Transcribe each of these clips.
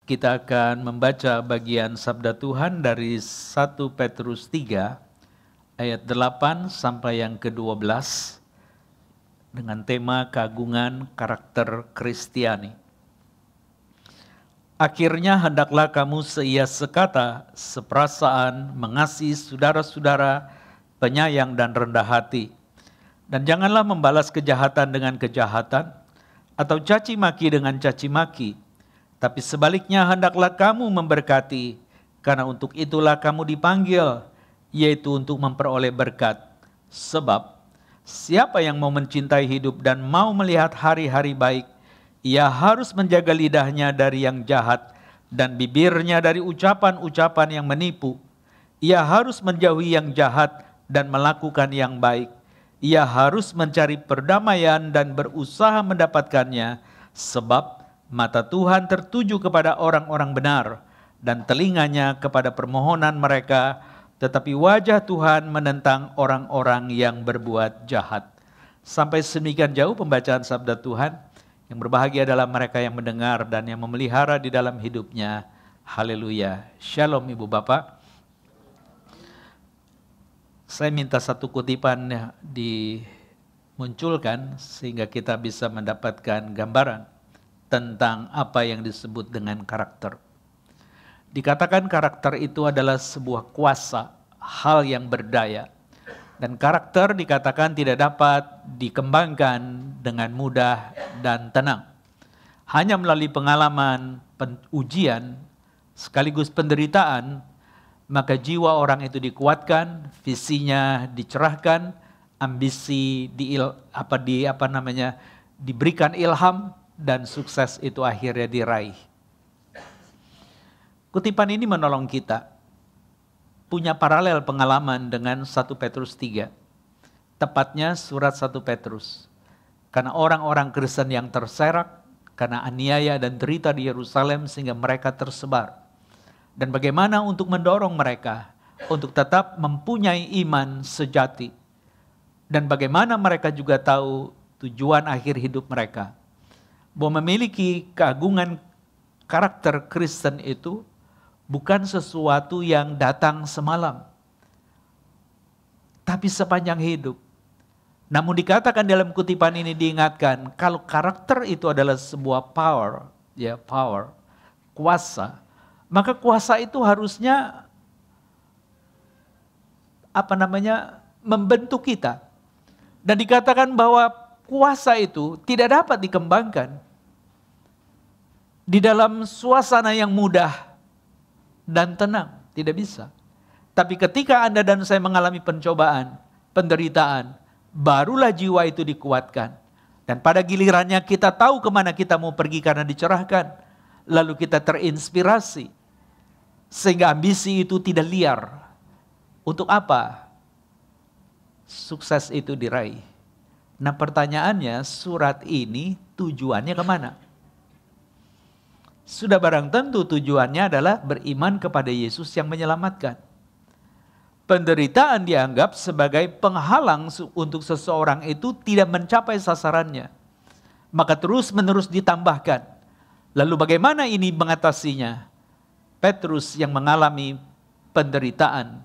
Kita akan membaca bagian sabda Tuhan dari 1 Petrus 3 ayat 8 sampai yang ke-12 dengan tema keagungan karakter Kristiani. Akhirnya hendaklah kamu seia sekata, seperasaan, mengasihi saudara-saudara, penyayang dan rendah hati. Dan janganlah membalas kejahatan dengan kejahatan, atau caci maki dengan caci maki. Tapi sebaliknya hendaklah kamu memberkati, karena untuk itulah kamu dipanggil, yaitu untuk memperoleh berkat. Sebab siapa yang mau mencintai hidup dan mau melihat hari-hari baik, ia harus menjaga lidahnya dari yang jahat dan bibirnya dari ucapan-ucapan yang menipu. Ia harus menjauhi yang jahat dan melakukan yang baik. Ia harus mencari perdamaian dan berusaha mendapatkannya, sebab mata Tuhan tertuju kepada orang-orang benar dan telinganya kepada permohonan mereka, tetapi wajah Tuhan menentang orang-orang yang berbuat jahat. Sampai sedemikian jauh pembacaan sabda Tuhan. Yang berbahagia adalah mereka yang mendengar dan yang memelihara di dalam hidupnya. Haleluya. Shalom Ibu Bapak. Saya minta satu kutipan dimunculkan sehingga kita bisa mendapatkan gambaran tentang apa yang disebut dengan karakter. Dikatakan karakter itu adalah sebuah kuasa, hal yang berdaya. Dan karakter dikatakan tidak dapat dikembangkan dengan mudah dan tenang. Hanya melalui pengalaman, ujian, sekaligus penderitaan, maka jiwa orang itu dikuatkan, visinya dicerahkan, ambisi diberikan ilham, dan sukses itu akhirnya diraih. Kutipan ini menolong kita punya paralel pengalaman dengan 1 Petrus 3. Tepatnya surat 1 Petrus. Karena orang-orang Kristen yang terserak karena aniaya dan derita di Yerusalem sehingga mereka tersebar. Dan bagaimana untuk mendorong mereka untuk tetap mempunyai iman sejati. Dan bagaimana mereka juga tahu tujuan akhir hidup mereka. Bahwa memiliki keagungan karakter Kristen itu bukan sesuatu yang datang semalam, tapi sepanjang hidup. Namun dikatakan dalam kutipan ini diingatkan, kalau karakter itu adalah sebuah power, kuasa, maka kuasa itu harusnya membentuk kita. Dan dikatakan bahwa kuasa itu tidak dapat dikembangkan di dalam suasana yang mudah dan tenang, tidak bisa. Tapi ketika Anda dan saya mengalami pencobaan, penderitaan, barulah jiwa itu dikuatkan. Dan pada gilirannya kita tahu kemana kita mau pergi karena dicerahkan. Lalu kita terinspirasi. Sehingga ambisi itu tidak liar. Untuk apa? Sukses itu diraih. Nah pertanyaannya, surat ini tujuannya kemana? Sudah barang tentu tujuannya adalah beriman kepada Yesus yang menyelamatkan. Penderitaan dianggap sebagai penghalang untuk seseorang itu tidak mencapai sasarannya. Maka terus-menerus ditambahkan. Lalu bagaimana ini mengatasinya? Petrus yang mengalami penderitaan,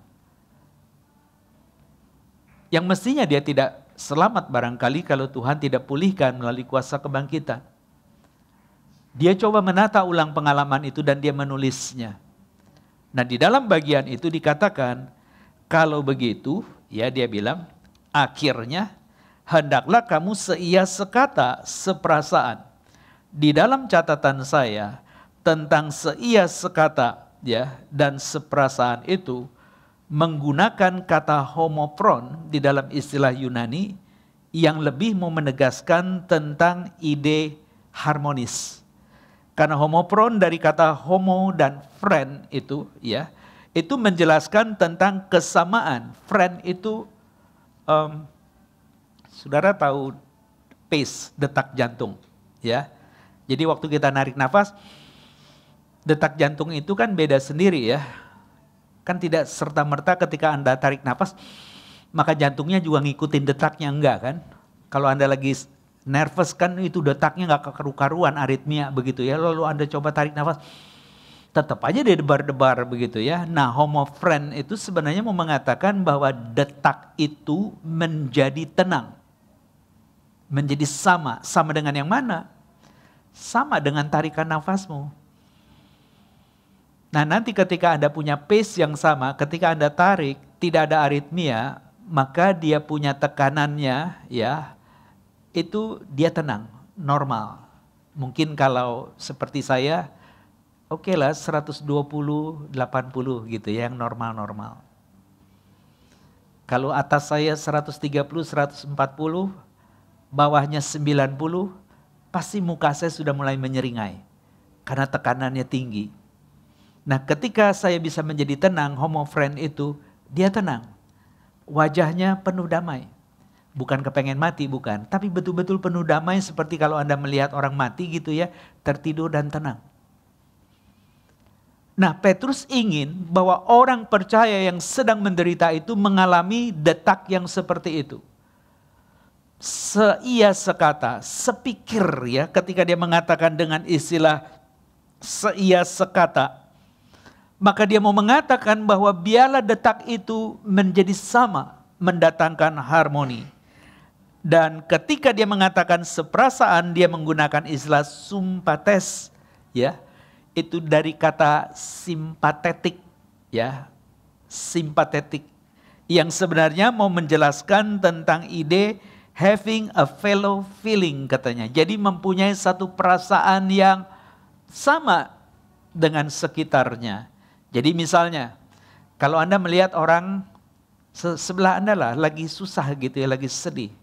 yang mestinya dia tidak selamat barangkali kalau Tuhan tidak pulihkan melalui kuasa kebangkitan. Dia coba menata ulang pengalaman itu dan dia menulisnya. Nah di dalam bagian itu dikatakan, kalau begitu, ya dia bilang, akhirnya hendaklah kamu seia sekata, seperasaan. Di dalam catatan saya, tentang seia sekata dan seperasaan itu, menggunakan kata homopron di dalam istilah Yunani, yang lebih mau menegaskan tentang ide harmonis. Karena homopron dari kata homo dan friend itu itu menjelaskan tentang kesamaan. Friend itu saudara tahu pace, detak jantung, ya. Jadi waktu kita narik nafas, detak jantung itu kan beda sendiri ya. Kan tidak serta-merta ketika Anda tarik nafas, maka jantungnya juga ngikutin detaknya, enggak kan? Kalau Anda lagi nervous kan itu detaknya nggak karu-karuan, aritmia begitu ya. Lalu Anda coba tarik nafas, tetap aja dia debar-debar begitu ya. Nah, homofren itu sebenarnya mau mengatakan bahwa detak itu menjadi tenang. Menjadi sama. Sama dengan yang mana? Sama dengan tarikan nafasmu. Nah, nanti ketika Anda punya pace yang sama, ketika Anda tarik, tidak ada aritmia, maka dia punya tekanannya ya, itu dia tenang, normal. Mungkin kalau seperti saya, oke lah 120, 80 gitu ya, yang normal-normal. Kalau atas saya 130, 140, bawahnya 90, pasti muka saya sudah mulai menyeringai. Karena tekanannya tinggi. Nah, ketika saya bisa menjadi tenang, homofren itu, dia tenang. Wajahnya penuh damai. Bukan kepengen mati, bukan. Tapi betul-betul penuh damai seperti kalau Anda melihat orang mati gitu ya, tertidur dan tenang. Nah, Petrus ingin bahwa orang percaya yang sedang menderita itu mengalami detak yang seperti itu. Seia sekata, sepikir ya, ketika dia mengatakan dengan istilah seia sekata, maka dia mau mengatakan bahwa biarlah detak itu menjadi sama, mendatangkan harmoni. Dan ketika dia mengatakan seperasaan, dia menggunakan istilah sympates, ya, itu dari kata simpatetik, ya, simpatetik, yang sebenarnya mau menjelaskan tentang ide having a fellow feeling katanya. Jadi mempunyai satu perasaan yang sama dengan sekitarnya. Jadi misalnya, kalau Anda melihat orang sebelah Anda lah lagi susah gitu ya, lagi sedih.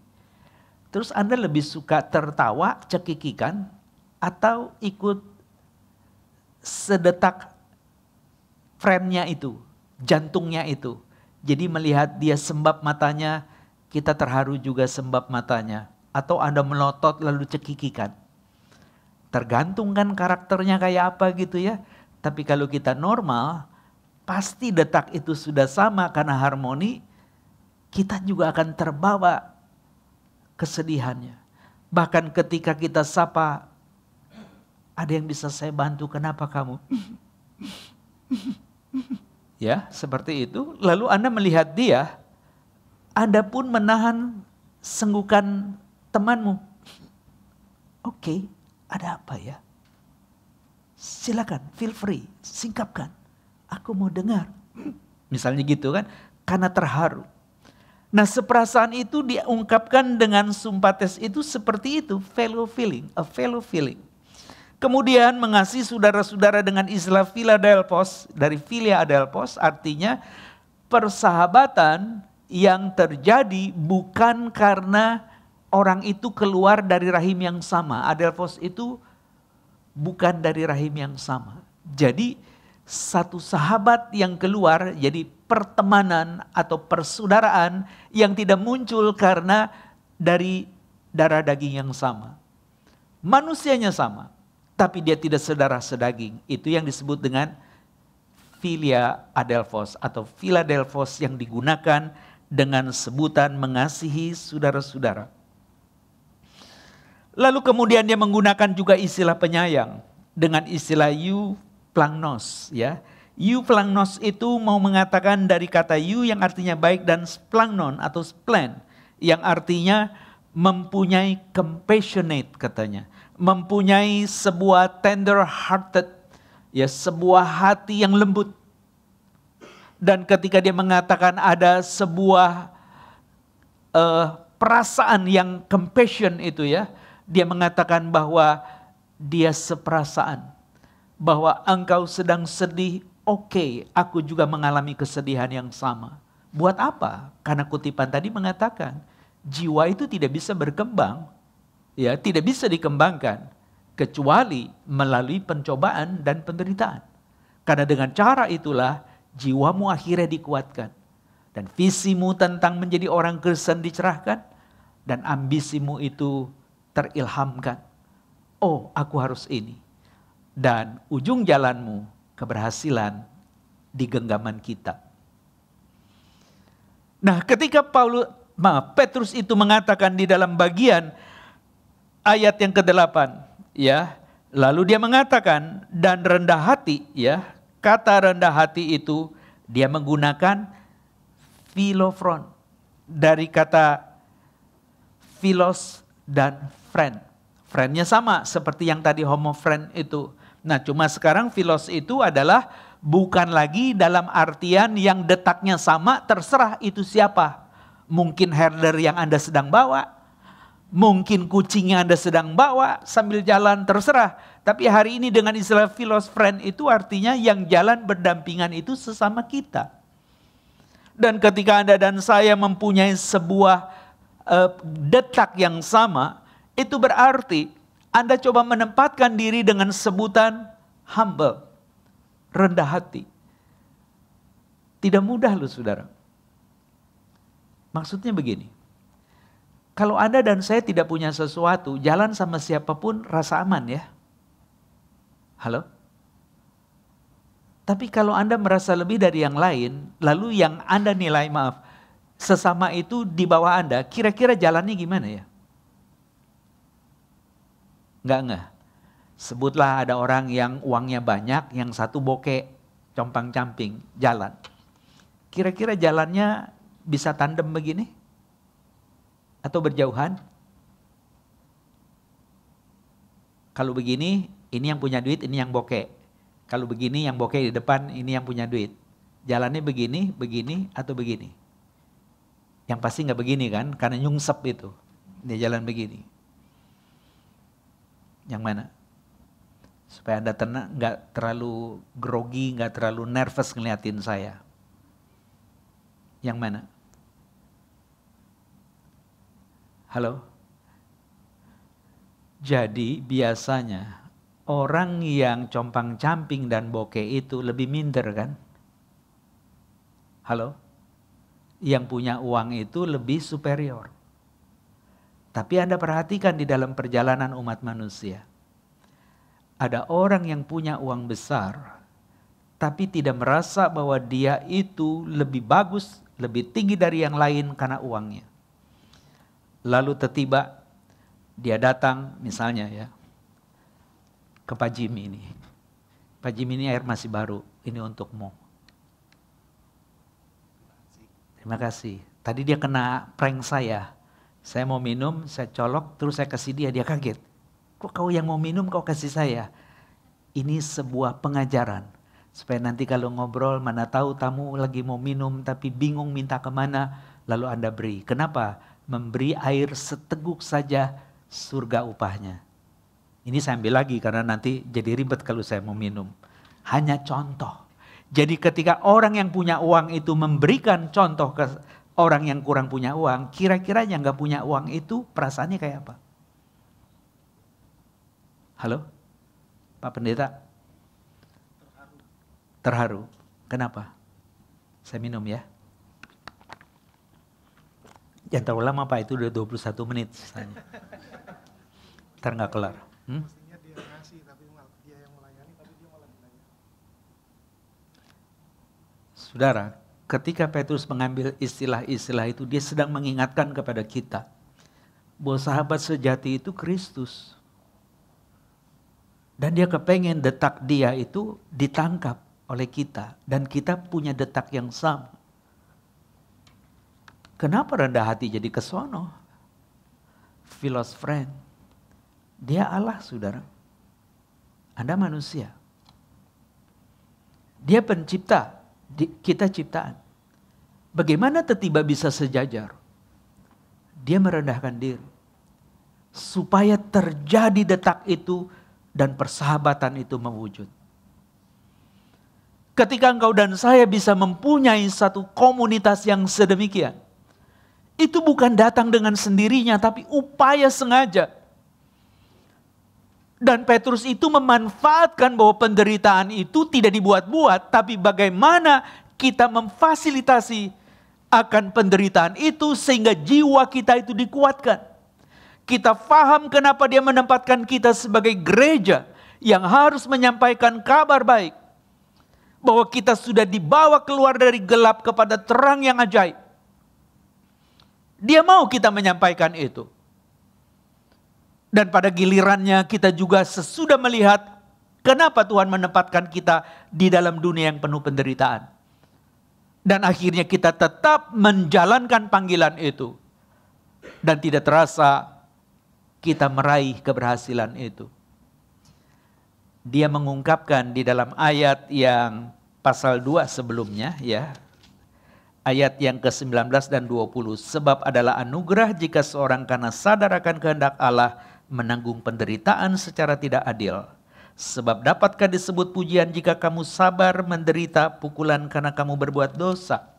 Terus Anda lebih suka tertawa, cekikikan, atau ikut sedetak frame-nya itu, jantungnya itu. Jadi melihat dia sembab matanya, kita terharu juga sembab matanya. Atau Anda melotot lalu cekikikan. Tergantung kan karakternya kayak apa gitu ya. Tapi kalau kita normal, pasti detak itu sudah sama karena harmoni, kita juga akan terbawa kesedihannya. Bahkan ketika kita sapa, ada yang bisa saya bantu, kenapa kamu? Ya, seperti itu. Lalu Anda melihat dia, Anda pun menahan senggukan temanmu. Oke, ada apa ya? Silakan, feel free, singkapkan. Aku mau dengar. Misalnya gitu kan, karena terharu. Nah, seperasaan itu diungkapkan dengan sympates itu seperti itu, fellow feeling, a fellow feeling. Kemudian mengasihi saudara-saudara dengan istilah Philadelphos, dari Philia Adelphos, artinya persahabatan yang terjadi bukan karena orang itu keluar dari rahim yang sama. Adelphos itu bukan dari rahim yang sama. Jadi satu sahabat yang keluar, jadi pertemanan atau persaudaraan yang tidak muncul karena dari darah daging yang sama. Manusianya sama, tapi dia tidak saudara sedaging. Itu yang disebut dengan Philia Adelphos atau Philadelphos yang digunakan dengan sebutan mengasihi saudara-saudara. Lalu kemudian dia menggunakan juga istilah penyayang dengan istilah euplangnos, ya. Euplangnos itu mau mengatakan dari kata eu yang artinya baik dan splangnon atau splen yang artinya mempunyai compassionate katanya, mempunyai sebuah tender hearted, ya, sebuah hati yang lembut. Dan ketika dia mengatakan ada sebuah perasaan yang compassion itu ya, dia mengatakan bahwa dia seperasaan. Bahwa engkau sedang sedih, oke, aku juga mengalami kesedihan yang sama. Buat apa? Karena kutipan tadi mengatakan, jiwa itu tidak bisa berkembang, ya, tidak bisa dikembangkan, kecuali melalui pencobaan dan penderitaan. Karena dengan cara itulah, jiwamu akhirnya dikuatkan. Dan visimu tentang menjadi orang Kristen dicerahkan, dan ambisimu itu terilhamkan. Oh, aku harus ini. Dan ujung jalanmu, keberhasilan di genggaman kita. Nah, ketika Petrus itu mengatakan di dalam bagian ayat yang ke-8, ya, Lalu dia mengatakan, dan rendah hati, ya, kata rendah hati itu dia menggunakan philofron, dari kata philos dan friend. Friendnya sama seperti yang tadi homo friend itu. Nah, cuma sekarang philos itu adalah bukan lagi dalam artian yang detaknya sama, terserah itu siapa. Mungkin herder yang Anda sedang bawa, mungkin kucing yang Anda sedang bawa sambil jalan, terserah. Tapi hari ini dengan istilah philos friend itu artinya yang jalan berdampingan itu sesama kita. Dan ketika Anda dan saya mempunyai sebuah detak yang sama, itu berarti Anda coba menempatkan diri dengan sebutan humble, rendah hati. Tidak mudah loh saudara. Maksudnya begini, kalau Anda dan saya tidak punya sesuatu, jalan sama siapapun rasa aman ya. Halo? Tapi kalau Anda merasa lebih dari yang lain, lalu yang Anda nilai sesama itu di bawah Anda, kira-kira jalannya gimana ya? Enggak. Sebutlah ada orang yang uangnya banyak, yang satu bokeh, compang-camping, jalan. Kira-kira jalannya bisa tandem begini? Atau berjauhan? Kalau begini, ini yang punya duit, ini yang bokeh. Kalau begini yang bokeh di depan, ini yang punya duit. Jalannya begini, begini, atau begini? Yang pasti nggak begini kan, karena nyungsep itu. Dia jalan begini. Yang mana? Supaya Anda tenang, nggak terlalu grogi, nggak terlalu nervous ngeliatin saya. Yang mana? Halo? Jadi biasanya orang yang compang-camping dan bokeh itu lebih minder kan? Halo? Yang punya uang itu lebih superior. Tapi Anda perhatikan di dalam perjalanan umat manusia. Ada orang yang punya uang besar, tapi tidak merasa bahwa dia itu lebih bagus, lebih tinggi dari yang lain karena uangnya. Lalu tiba-tiba dia datang misalnya ya, ke Pak Jimmy ini. Pak Jimmy ini air masih baru, ini untukmu. Terima kasih. Tadi dia kena prank saya. Saya mau minum, saya colok, terus saya kasih dia, dia kaget. Kok kau yang mau minum kau kasih saya? Ini sebuah pengajaran. Supaya nanti kalau ngobrol, mana tahu tamu lagi mau minum tapi bingung minta kemana, lalu Anda beri. Kenapa? Memberi air seteguk saja surga upahnya. Ini saya ambil lagi karena nanti jadi ribet kalau saya mau minum. Hanya contoh. Jadi ketika orang yang punya uang itu memberikan contoh ke orang yang kurang punya uang, kira-kira yang gak punya uang itu perasaannya kayak apa? Halo? Pak Pendeta? Terharu. Kenapa? Saya minum ya. Jangan terlalu lama Pak, itu udah 21 menit. Ntar gak kelar. Mestinya dia ngasih, tapi dia yang melayani, tapi dia malah dilayani. Saudara, ketika Petrus mengambil istilah-istilah itu, dia sedang mengingatkan kepada kita bahwa sahabat sejati itu Kristus. Dan dia kepengen detak dia itu ditangkap oleh kita. Dan kita punya detak yang sama. Kenapa rendah hati jadi kesono? Philos friend. Dia Allah saudara. Anda manusia. Dia pencipta. Kita ciptaan. Bagaimana tiba-tiba bisa sejajar? Dia merendahkan diri. Supaya terjadi detak itu dan persahabatan itu mewujud. Ketika engkau dan saya bisa mempunyai satu komunitas yang sedemikian, itu bukan datang dengan sendirinya, tapi upaya sengaja. Dan Petrus itu memanfaatkan bahwa penderitaan itu tidak dibuat-buat, tapi bagaimana kita memfasilitasi akan penderitaan itu sehingga jiwa kita itu dikuatkan. Kita paham kenapa dia menempatkan kita sebagai gereja yang harus menyampaikan kabar baik. Bahwa kita sudah dibawa keluar dari gelap kepada terang yang ajaib. Dia mau kita menyampaikan itu. Dan pada gilirannya kita juga sesudah melihat kenapa Tuhan menempatkan kita di dalam dunia yang penuh penderitaan. Dan akhirnya kita tetap menjalankan panggilan itu. Dan tidak terasa kita meraih keberhasilan itu. Dia mengungkapkan di dalam ayat yang pasal 2 sebelumnya, ya, ayat yang ke-19 dan 20. Sebab adalah anugerah jika seorang karena sadar akan kehendak Allah menanggung penderitaan secara tidak adil. Sebab dapatkah disebut pujian jika kamu sabar menderita pukulan karena kamu berbuat dosa?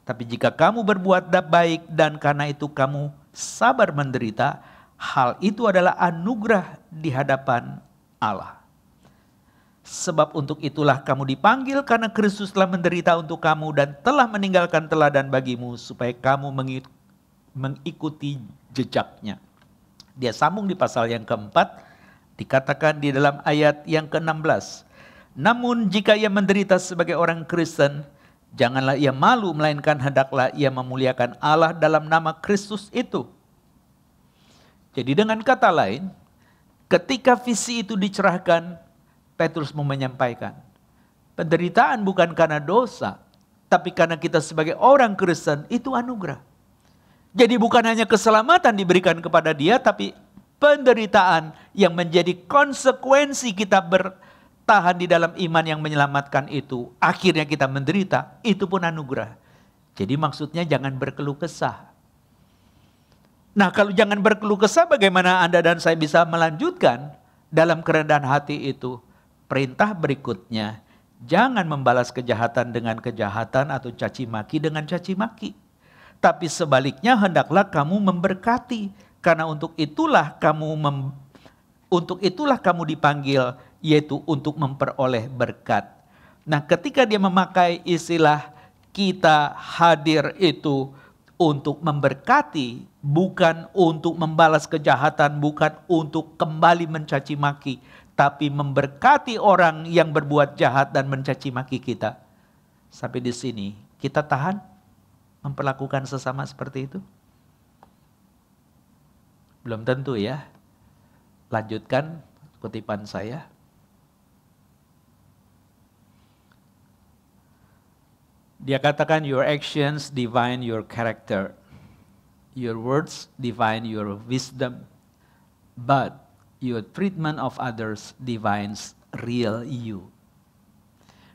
Tapi jika kamu berbuat baik dan karena itu kamu sabar menderita, hal itu adalah anugerah di hadapan Allah. Sebab untuk itulah kamu dipanggil karena Kristus telah menderita untuk kamu dan telah meninggalkan teladan bagimu supaya kamu mengikuti jejaknya. Dia sambung di pasal yang keempat, dikatakan di dalam ayat yang ke-16. Namun jika ia menderita sebagai orang Kristen, janganlah ia malu, melainkan hendaklah ia memuliakan Allah dalam nama Kristus itu. Jadi dengan kata lain, ketika visi itu dicerahkan, Petrus mau menyampaikan, penderitaan bukan karena dosa, tapi karena kita sebagai orang Kristen itu anugerah. Jadi bukan hanya keselamatan diberikan kepada dia, tapi penderitaan yang menjadi konsekuensi kita bertahan di dalam iman yang menyelamatkan itu. Akhirnya kita menderita, itu pun anugerah. Jadi maksudnya jangan berkeluh kesah. Nah kalau jangan berkeluh kesah, bagaimana Anda dan saya bisa melanjutkan dalam kerendahan hati itu? Perintah berikutnya, jangan membalas kejahatan dengan kejahatan atau caci maki dengan caci maki. Tapi sebaliknya hendaklah kamu memberkati, karena untuk itulah kamu dipanggil, yaitu untuk memperoleh berkat. Nah, ketika dia memakai istilah kita hadir itu untuk memberkati, bukan untuk membalas kejahatan, bukan untuk kembali mencaci maki, tapi memberkati orang yang berbuat jahat dan mencaci maki kita. Sampai di sini kita tahan memperlakukan sesama seperti itu? Belum tentu ya. Lanjutkan kutipan saya. Dia katakan your actions define your character. Your words define your wisdom. But your treatment of others defines real you.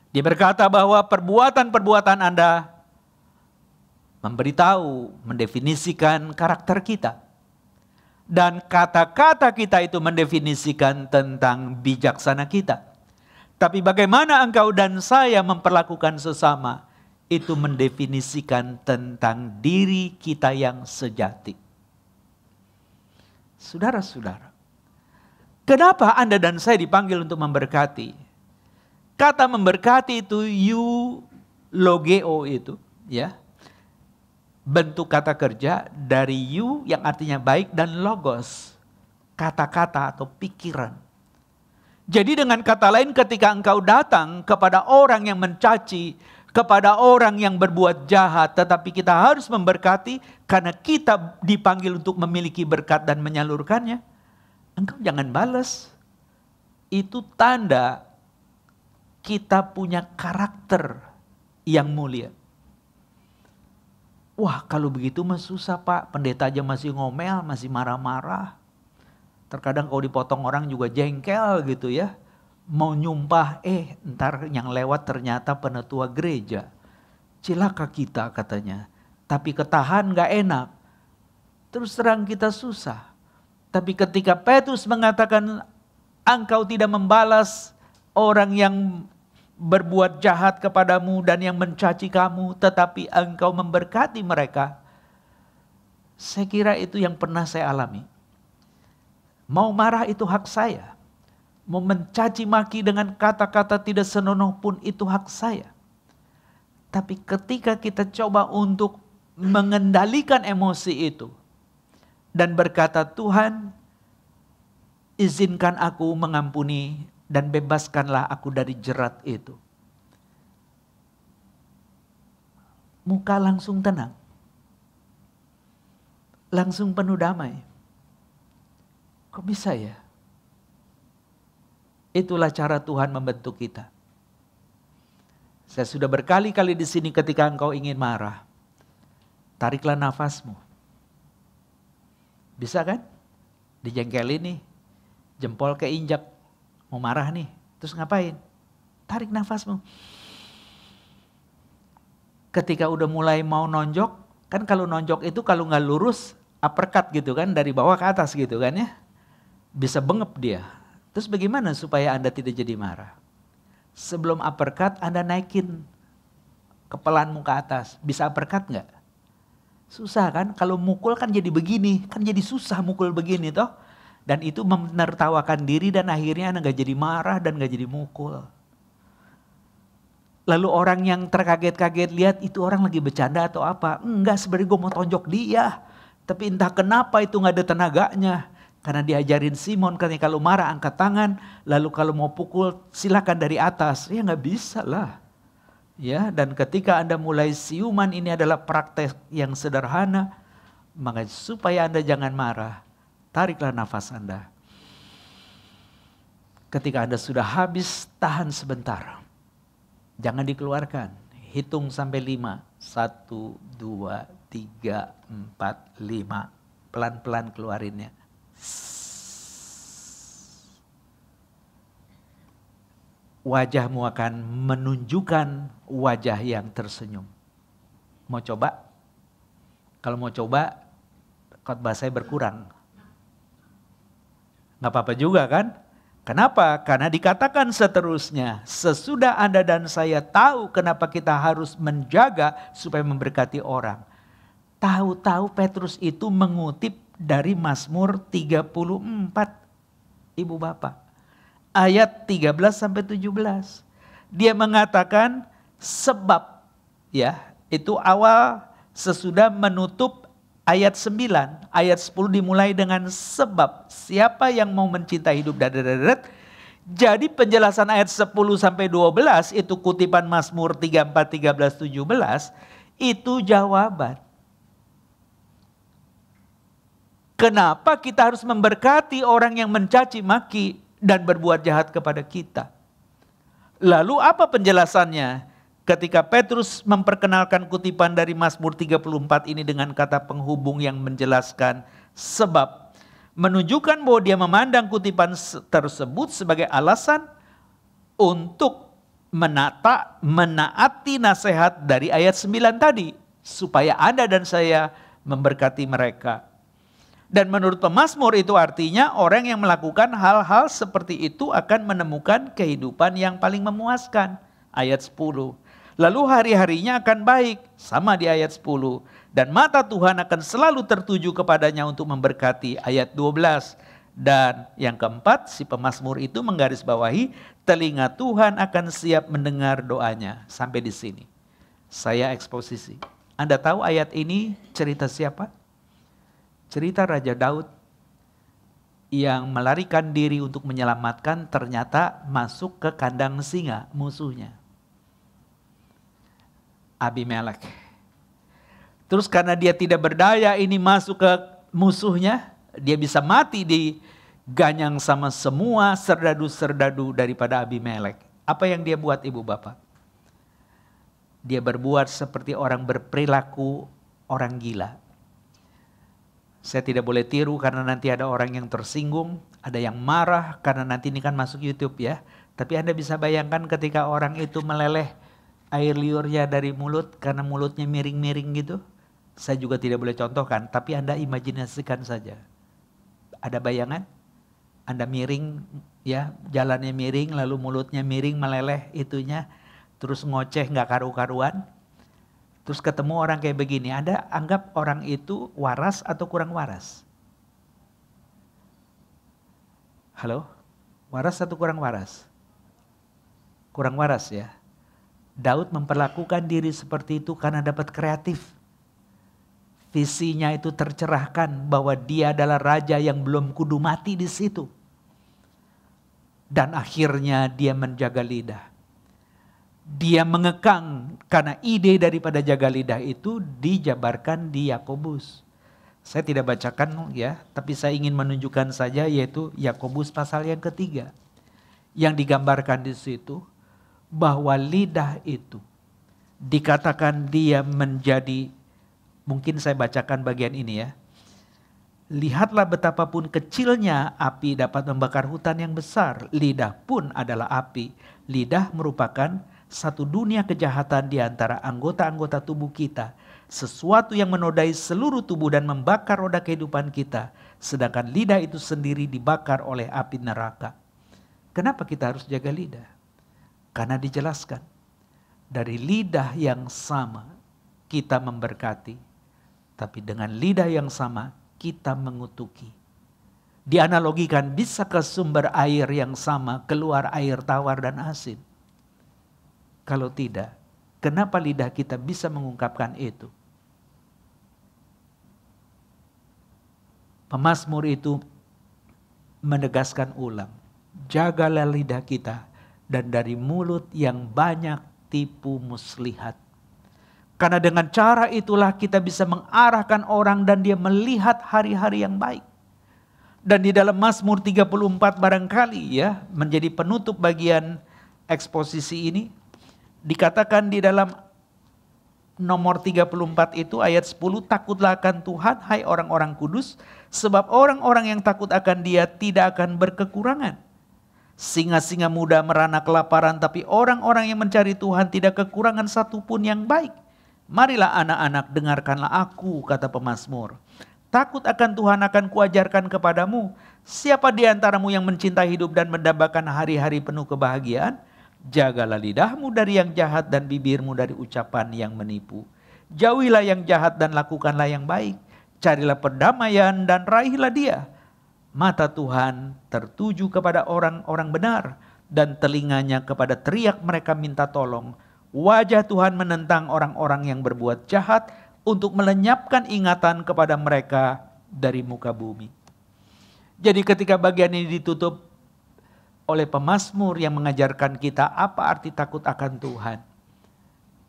Dia berkata bahwa perbuatan-perbuatan Anda memberitahu, mendefinisikan karakter kita. Dan kata-kata kita itu mendefinisikan tentang bijaksana kita. Tapi bagaimana engkau dan saya memperlakukan sesama, itu mendefinisikan tentang diri kita yang sejati. Saudara-saudara, kenapa Anda dan saya dipanggil untuk memberkati? Kata memberkati itu eulogeo itu, ya. Bentuk kata kerja dari you yang artinya baik dan logos, kata-kata atau pikiran. Jadi dengan kata lain ketika engkau datang kepada orang yang mencaci, kepada orang yang berbuat jahat, tetapi kita harus memberkati karena kita dipanggil untuk memiliki berkat dan menyalurkannya. Engkau jangan balas. Itu tanda kita punya karakter yang mulia. Wah, kalau begitu mah susah Pak. Pendeta aja masih ngomel, masih marah-marah. Terkadang kalau dipotong orang juga jengkel gitu ya. Mau nyumpah, ntar yang lewat ternyata penetua gereja. Cilaka kita katanya. Tapi ketahan gak enak. Terus terang kita susah. Tapi ketika Petrus mengatakan engkau tidak membalas orang yang berbuat jahat kepadamu dan yang mencaci kamu, tetapi engkau memberkati mereka. Saya kira itu yang pernah saya alami. Mau marah itu hak saya. Mau mencaci maki dengan kata-kata tidak senonoh pun itu hak saya. Tapi ketika kita coba untuk mengendalikan emosi itu dan berkata, Tuhan, izinkan aku mengampuni dan bebaskanlah aku dari jerat itu. Muka langsung tenang. Langsung penuh damai. Kok bisa ya? Itulah cara Tuhan membentuk kita. Saya sudah berkali-kali di sini ketika engkau ingin marah, tariklah nafasmu. Bisa kan? Dijengkelin nih, jempol keinjak, mau marah nih, terus ngapain? Tarik nafasmu. Ketika udah mulai mau nonjok, kan kalau nonjok itu kalau nggak lurus, uppercut gitu kan, dari bawah ke atas gitu kan ya. Bisa bengep dia. Terus bagaimana supaya Anda tidak jadi marah? Sebelum uppercut Anda naikin kepalamu ke atas. Bisa uppercut nggak? Susah kan? Kalau mukul kan jadi begini. Kan jadi susah mukul begini toh. Dan itu menertawakan diri dan akhirnya Anda nggak jadi marah dan nggak jadi mukul. Lalu orang yang terkaget-kaget lihat itu orang lagi bercanda atau apa. Enggak, sebenarnya gue mau tonjok dia. Tapi entah kenapa itu nggak ada tenaganya. Karena diajarin Simon katanya kalau marah angkat tangan, lalu kalau mau pukul silakan dari atas. Ya nggak bisa lah. Ya, dan ketika Anda mulai siuman, ini adalah praktek yang sederhana. Maka supaya Anda jangan marah, tariklah nafas Anda. Ketika Anda sudah habis, tahan sebentar. Jangan dikeluarkan. Hitung sampai 5. 1, 2, 3, 4, 5. Pelan-pelan keluarinnya. Wajahmu akan menunjukkan wajah yang tersenyum. Mau coba? Kalau mau coba, khotbah saya berkurang. Gak apa-apa juga kan? Kenapa? Karena dikatakan seterusnya, sesudah Anda dan saya tahu kenapa kita harus menjaga supaya memberkati orang. Tahu-tahu Petrus itu mengutip dari Mazmur 34, Ibu Bapak. Ayat 13 sampai 17. Dia mengatakan sebab, ya, itu awal sesudah menutup ayat 9. Ayat 10 dimulai dengan sebab. Siapa yang mau mencintai hidup dadat. Jadi penjelasan ayat 10 sampai 12 itu kutipan Mazmur 34, 13, 17 itu jawaban. Kenapa kita harus memberkati orang yang mencaci maki dan berbuat jahat kepada kita? Lalu apa penjelasannya? Ketika Petrus memperkenalkan kutipan dari Mazmur 34 ini dengan kata penghubung yang menjelaskan sebab, menunjukkan bahwa dia memandang kutipan tersebut sebagai alasan untuk menaati nasihat dari ayat 9 tadi, supaya Anda dan saya memberkati mereka. Dan menurut pemazmur itu artinya orang yang melakukan hal-hal seperti itu akan menemukan kehidupan yang paling memuaskan. Ayat 10. Lalu hari-harinya akan baik. Sama di ayat 10. Dan mata Tuhan akan selalu tertuju kepadanya untuk memberkati. Ayat 12. Dan yang keempat, si pemazmur itu menggarisbawahi telinga Tuhan akan siap mendengar doanya. Sampai di sini. Saya eksposisi. Anda tahu ayat ini cerita siapa? Cerita Raja Daud yang melarikan diri untuk menyelamatkan ternyata masuk ke kandang singa musuhnya. Abimelek. Terus karena dia tidak berdaya ini masuk ke musuhnya, dia bisa mati diganyang sama semua serdadu-serdadu daripada Abimelek. Apa yang dia buat Ibu Bapak? Dia berbuat seperti orang berperilaku orang gila. Saya tidak boleh tiru karena nanti ada orang yang tersinggung, ada yang marah karena nanti ini kan masuk YouTube ya. Tapi Anda bisa bayangkan ketika orang itu meleleh air liurnya dari mulut karena mulutnya miring-miring gitu. Saya juga tidak boleh contohkan, tapi Anda imajinasikan saja. Ada bayangan? Anda miring ya, jalannya miring lalu mulutnya miring meleleh itunya, terus ngoceh gak karu-karuan. Terus ketemu orang kayak begini, Anda anggap orang itu waras atau kurang waras? Halo? Waras atau kurang waras? Kurang waras ya. Daud memperlakukan diri seperti itu karena dapat kreatif. Visinya itu tercerahkan bahwa dia adalah raja yang belum kudu mati di situ. Dan akhirnya dia menjaga lidah. Dia mengekang karena ide daripada jaga lidah itu dijabarkan di Yakobus. Saya tidak bacakan ya, tapi saya ingin menunjukkan saja, yaitu Yakobus pasal yang ketiga. Yang digambarkan di situ bahwa lidah itu dikatakan dia menjadi, mungkin saya bacakan bagian ini ya. Lihatlah betapapun kecilnya api dapat membakar hutan yang besar. Lidah pun adalah api. Lidah merupakan satu dunia kejahatan di antara anggota-anggota tubuh kita. Sesuatu yang menodai seluruh tubuh dan membakar roda kehidupan kita. Sedangkan lidah itu sendiri dibakar oleh api neraka. Kenapa kita harus jaga lidah? Karena dijelaskan. Dari lidah yang sama kita memberkati. Tapi dengan lidah yang sama kita mengutuki. Dianalogikan, bisa ke sumber air yang sama keluar air tawar dan asin. Kalau tidak, kenapa lidah kita bisa mengungkapkan itu? Pemazmur itu menegaskan ulang, jagalah lidah kita dan dari mulut yang banyak tipu muslihat. Karena dengan cara itulah kita bisa mengarahkan orang dan dia melihat hari-hari yang baik. Dan di dalam Mazmur 34 barangkali ya, menjadi penutup bagian eksposisi ini, dikatakan di dalam nomor 34 itu ayat 10, takutlah akan Tuhan hai orang-orang kudus, sebab orang-orang yang takut akan Dia tidak akan berkekurangan. Singa-singa muda merana kelaparan, tapi orang-orang yang mencari Tuhan tidak kekurangan satupun yang baik. Marilah anak-anak, dengarkanlah aku, kata pemazmur. Takut akan Tuhan akan kuajarkan kepadamu. Siapa di antaramu yang mencintai hidup dan mendambakan hari-hari penuh kebahagiaan? Jagalah lidahmu dari yang jahat dan bibirmu dari ucapan yang menipu. Jauhilah yang jahat dan lakukanlah yang baik. Carilah perdamaian dan raihlah dia. Mata Tuhan tertuju kepada orang-orang benar dan telinganya kepada teriak mereka minta tolong. Wajah Tuhan menentang orang-orang yang berbuat jahat untuk melenyapkan ingatan kepada mereka dari muka bumi. Jadi ketika bagian ini ditutup oleh pemazmur yang mengajarkan kita apa arti takut akan Tuhan,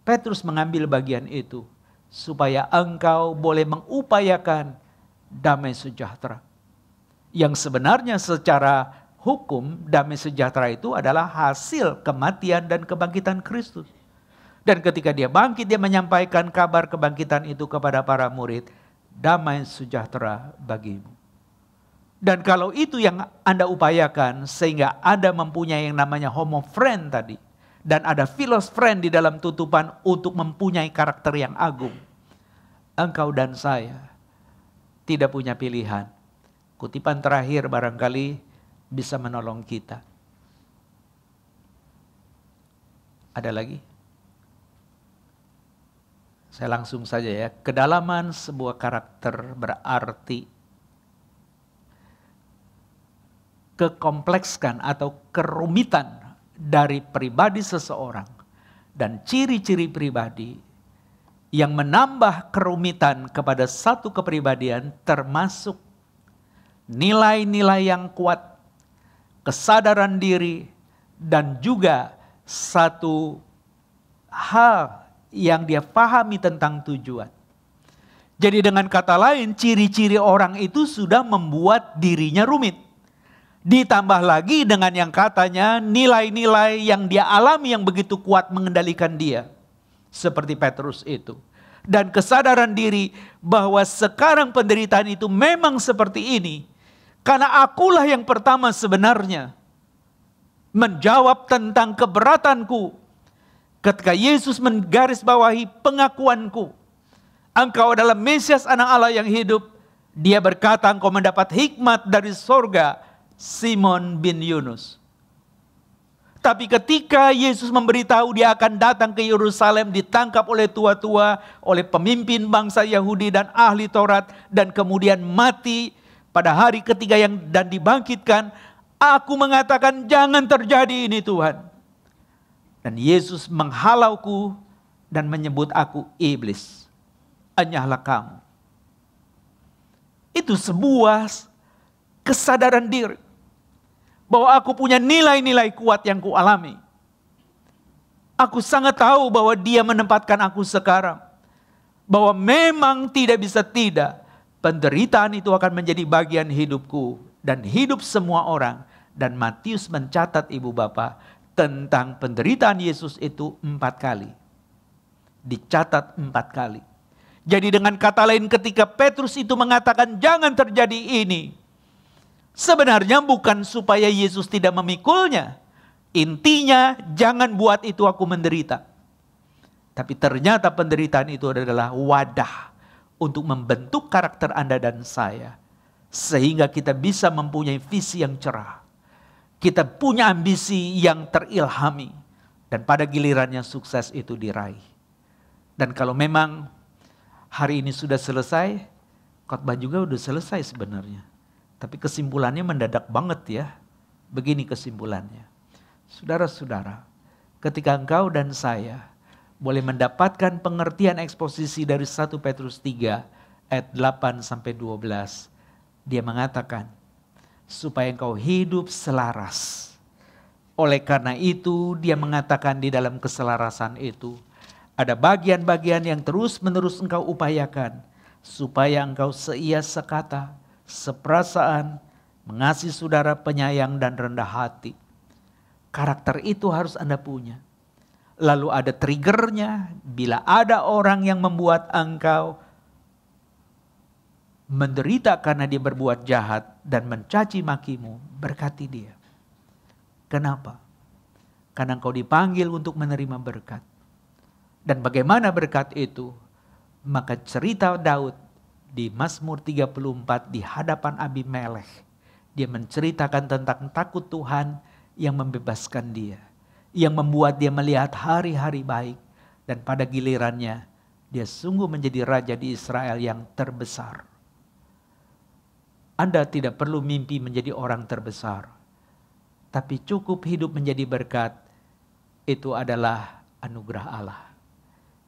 Petrus mengambil bagian itu supaya engkau boleh mengupayakan damai sejahtera. Yang sebenarnya secara hukum damai sejahtera itu adalah hasil kematian dan kebangkitan Kristus. Dan ketika dia bangkit, dia menyampaikan kabar kebangkitan itu kepada para murid. Damai sejahtera bagimu. Dan kalau itu yang Anda upayakan, sehingga Anda mempunyai yang namanya homo friend tadi. Dan ada philos friend di dalam tutupan untuk mempunyai karakter yang agung. Engkau dan saya tidak punya pilihan. Kutipan terakhir barangkali bisa menolong kita. Ada lagi? Saya langsung saja ya. Kedalaman sebuah karakter berarti kekomplekskan atau kerumitan dari pribadi seseorang dan ciri-ciri pribadi yang menambah kerumitan kepada satu kepribadian, termasuk nilai-nilai yang kuat, kesadaran diri, dan juga satu hal yang dia pahami tentang tujuan. Jadi dengan kata lain, ciri-ciri orang itu sudah membuat dirinya rumit. Ditambah lagi dengan yang katanya nilai-nilai yang dia alami yang begitu kuat mengendalikan dia. Seperti Petrus itu. Dan kesadaran diri bahwa sekarang penderitaan itu memang seperti ini. Karena akulah yang pertama sebenarnya menjawab tentang keberatanku. Ketika Yesus menggarisbawahi pengakuanku, engkau adalah Mesias anak Allah yang hidup. Dia berkata, engkau mendapat hikmat dari sorga, Simon bin Yunus. Tapi ketika Yesus memberitahu dia akan datang ke Yerusalem, ditangkap oleh tua-tua, oleh pemimpin bangsa Yahudi dan ahli Taurat, dan kemudian mati pada hari ketiga dan dibangkitkan, aku mengatakan jangan terjadi ini Tuhan. Dan Yesus menghalauku dan menyebut aku iblis. Enyahlah kamu. Itu sebuah kesadaran diri. Bahwa aku punya nilai-nilai kuat yang kualami. Aku sangat tahu bahwa dia menempatkan aku sekarang. Bahwa memang tidak bisa tidak. Penderitaan itu akan menjadi bagian hidupku dan hidup semua orang. Dan Matius mencatat ibu bapak tentang penderitaan Yesus itu 4 kali. Dicatat 4 kali. Jadi dengan kata lain ketika Petrus itu mengatakan jangan terjadi ini. Sebenarnya bukan supaya Yesus tidak memikulnya. Intinya jangan buat itu aku menderita. Tapi ternyata penderitaan itu adalah wadah untuk membentuk karakter Anda dan saya. Sehingga kita bisa mempunyai visi yang cerah. Kita punya ambisi yang terilhami. Dan pada gilirannya sukses itu diraih. Dan kalau memang hari ini sudah selesai, khotbah juga udah selesai sebenarnya. Tapi kesimpulannya mendadak banget ya. Begini kesimpulannya. Saudara-saudara, ketika engkau dan saya boleh mendapatkan pengertian eksposisi dari 1 Petrus 3 ayat 8 sampai 12. Dia mengatakan, supaya engkau hidup selaras. Oleh karena itu, dia mengatakan di dalam keselarasan itu, ada bagian-bagian yang terus-menerus engkau upayakan, supaya engkau seia sekata, seperasaan, mengasihi saudara, penyayang dan rendah hati. Karakter itu harus Anda punya. Lalu ada triggernya, bila ada orang yang membuat engkau menderita karena dia berbuat jahat dan mencaci makimu, berkati dia. Kenapa? Karena engkau dipanggil untuk menerima berkat. Dan bagaimana berkat itu? Maka cerita Daud di Mazmur 34 di hadapan Abimelekh, dia menceritakan tentang takut Tuhan yang membebaskan dia, yang membuat dia melihat hari-hari baik, dan pada gilirannya dia sungguh menjadi raja di Israel yang terbesar. Anda tidak perlu mimpi menjadi orang terbesar, tapi cukup hidup menjadi berkat. Itu adalah anugerah Allah.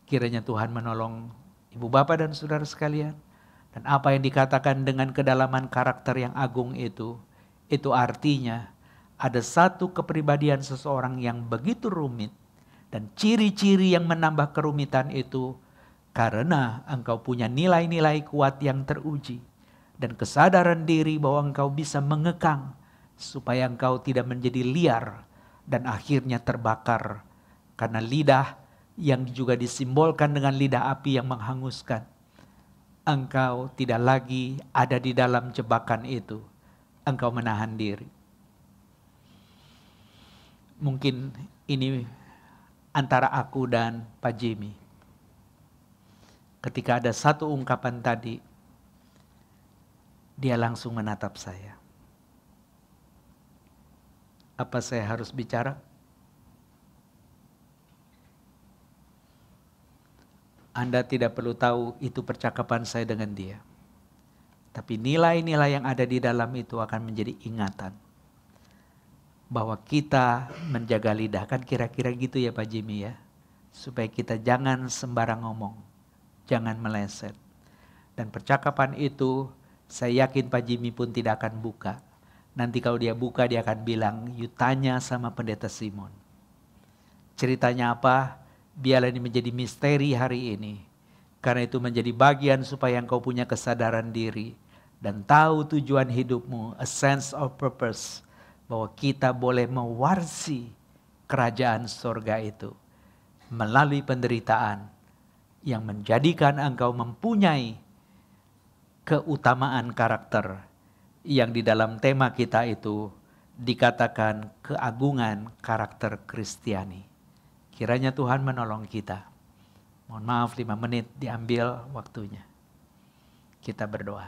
Kiranya Tuhan menolong ibu bapak dan saudara sekalian. Dan apa yang dikatakan dengan kedalaman karakter yang agung itu artinya ada satu kepribadian seseorang yang begitu rumit. Dan ciri-ciri yang menambah kerumitan itu karena engkau punya nilai-nilai kuat yang teruji. Dan kesadaran diri bahwa engkau bisa mengekang supaya engkau tidak menjadi liar dan akhirnya terbakar. Karena lidah yang juga disimbolkan dengan lidah api yang menghanguskan. Engkau tidak lagi ada di dalam jebakan itu. Engkau menahan diri. Mungkin ini antara aku dan Pak Jimmy. Ketika ada satu ungkapan tadi, dia langsung menatap saya. Apa saya harus bicara? Anda tidak perlu tahu itu percakapan saya dengan dia. Tapi nilai-nilai yang ada di dalam itu akan menjadi ingatan. Bahwa kita menjaga lidah, kan kira-kira gitu ya Pak Jimmy ya. Supaya kita jangan sembarang ngomong, jangan meleset. Dan percakapan itu saya yakin Pak Jimmy pun tidak akan buka. Nanti kalau dia buka dia akan bilang, you tanya sama Pendeta Simon. Ceritanya apa? Biarlah ini menjadi misteri hari ini. Karena itu menjadi bagian supaya engkau punya kesadaran diri. Dan tahu tujuan hidupmu, a sense of purpose. Bahwa kita boleh mewarisi kerajaan surga itu melalui penderitaan yang menjadikan engkau mempunyai keutamaan karakter yang di dalam tema kita itu dikatakan keagungan karakter Kristiani. Kiranya Tuhan menolong kita. Mohon maaf 5 menit diambil waktunya. Kita berdoa.